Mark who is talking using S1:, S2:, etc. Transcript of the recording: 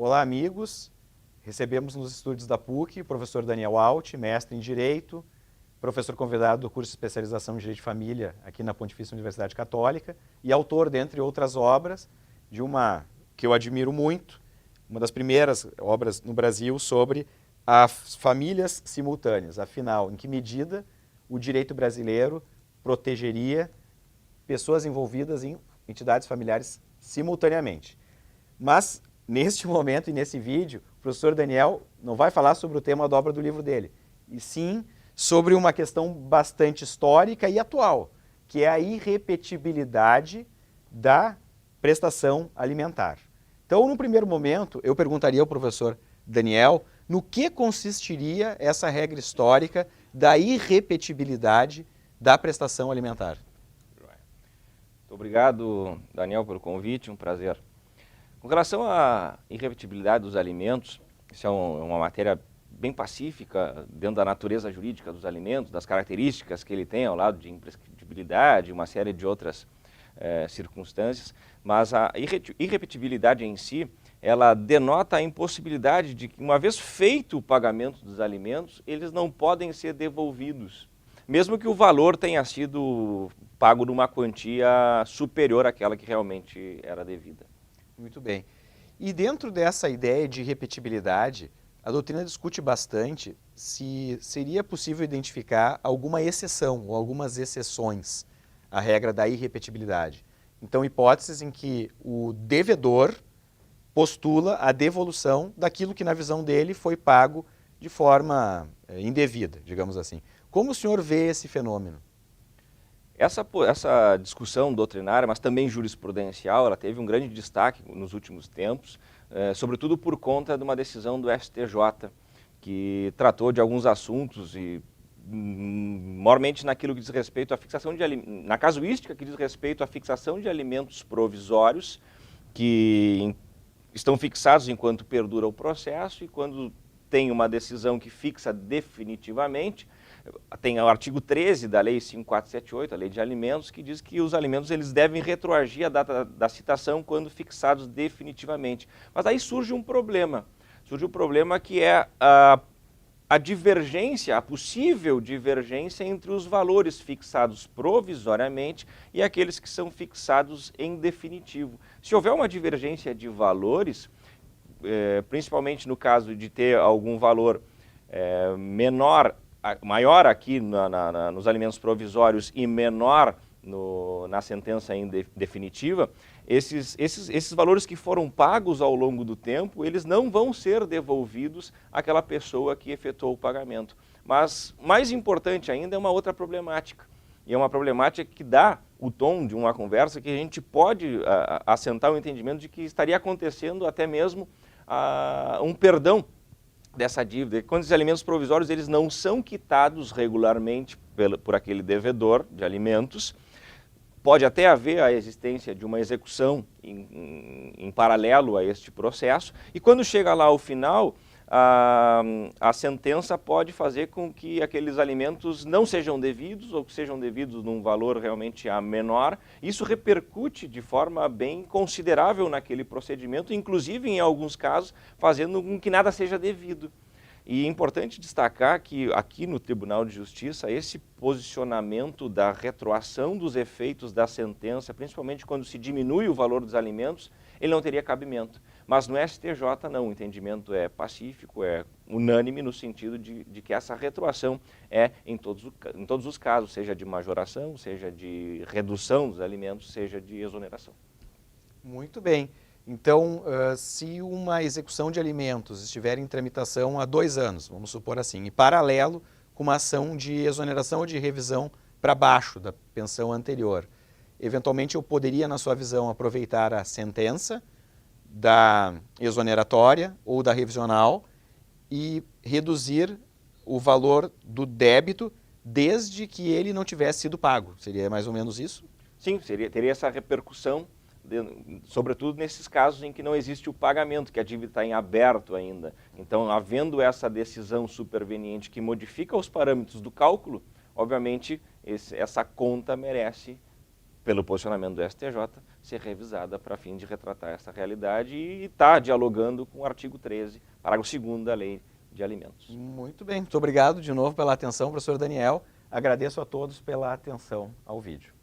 S1: Olá, amigos. Recebemos nos estúdios da PUC o professor Daniel Alt, mestre em Direito, professor convidado do curso de especialização em Direito de Família aqui na Pontifícia Universidade Católica e autor, dentre outras obras, de uma que eu admiro muito, uma das primeiras obras no Brasil sobre as famílias simultâneas. Afinal, em que medida o direito brasileiro protegeria pessoas envolvidas em entidades familiares simultaneamente. Mas, neste momento e nesse vídeo, o professor Daniel não vai falar sobre o tema da obra do livro dele, e sim sobre uma questão bastante histórica e atual, que é a irrepetibilidade da prestação alimentar. Então, no primeiro momento, eu perguntaria ao professor Daniel no que consistiria essa regra histórica da irrepetibilidade da prestação alimentar.
S2: Muito obrigado, Daniel, pelo convite, um prazer. Com relação à irrepetibilidade dos alimentos, isso é uma matéria bem pacífica dentro da natureza jurídica dos alimentos, das características que ele tem ao lado de imprescritibilidade, uma série de outras circunstâncias, mas a irrepetibilidade em si, ela denota a impossibilidade de que, uma vez feito o pagamento dos alimentos, eles não podem ser devolvidos, mesmo que o valor tenha sido pago numa quantia superior àquela que realmente era devida.
S1: Muito bem. E dentro dessa ideia de repetibilidade, a doutrina discute bastante se seria possível identificar alguma exceção ou algumas exceções à regra da irrepetibilidade. Então, hipóteses em que o devedor postula a devolução daquilo que, na visão dele, foi pago de forma indevida, digamos assim. Como o senhor vê esse fenômeno?
S2: Essa discussão doutrinária, mas também jurisprudencial, ela teve um grande destaque nos últimos tempos, sobretudo por conta de uma decisão do STJ, que tratou de alguns assuntos e maiormente naquilo que diz respeito à fixação de alimentos, na casuística que diz respeito à fixação de alimentos provisórios que estão fixados enquanto perdura o processo, e quando tem uma decisão que fixa definitivamente, tem o artigo 13 da Lei 5478, a Lei de Alimentos, que diz que os alimentos eles devem retroagir a data da citação quando fixados definitivamente. Mas aí surge um problema. Surge um problema que é a divergência, a possível divergência entre os valores fixados provisoriamente e aqueles que são fixados em definitivo. Se houver uma divergência de valores, principalmente no caso de ter algum valor maior aqui nos alimentos provisórios e menor na sentença definitiva, esses valores que foram pagos ao longo do tempo, eles não vão ser devolvidos àquela pessoa que efetuou o pagamento. Mas, mais importante ainda, é uma outra problemática. E é uma problemática que dá o tom de uma conversa que a gente pode assentar o entendimento de que estaria acontecendo até mesmo um perdão dessa dívida. Quando os alimentos provisórios eles não são quitados regularmente por aquele devedor de alimentos, pode até haver a existência de uma execução em paralelo a este processo, e quando chega lá ao final, a sentença pode fazer com que aqueles alimentos não sejam devidos, ou que sejam devidos num valor realmente menor. Isso repercute de forma bem considerável naquele procedimento, inclusive em alguns casos fazendo com que nada seja devido. E é importante destacar que aqui no Tribunal de Justiça, esse posicionamento da retroação dos efeitos da sentença, principalmente quando se diminui o valor dos alimentos, ele não teria cabimento. Mas no STJ não, o entendimento é pacífico, é unânime no sentido de que essa retroação é em todos os casos, seja de majoração, seja de redução dos alimentos, seja de exoneração.
S1: Muito bem. Então, se uma execução de alimentos estiver em tramitação há 2 anos, vamos supor assim, em paralelo com uma ação de exoneração ou de revisão para baixo da pensão anterior, eventualmente eu poderia, na sua visão, aproveitar a sentença da exoneratória ou da revisional e reduzir o valor do débito desde que ele não tivesse sido pago. Seria mais ou menos isso?
S2: Sim, teria essa repercussão, sobretudo nesses casos em que não existe o pagamento, que a dívida está em aberto ainda. Então, havendo essa decisão superveniente que modifica os parâmetros do cálculo, obviamente essa conta merece pelo posicionamento do STJ, ser revisada para fim de retratar essa realidade e está dialogando com o artigo 13, parágrafo 2º da Lei de Alimentos.
S1: Muito bem, muito obrigado de novo pela atenção, professor Daniel. Agradeço a todos pela atenção ao vídeo.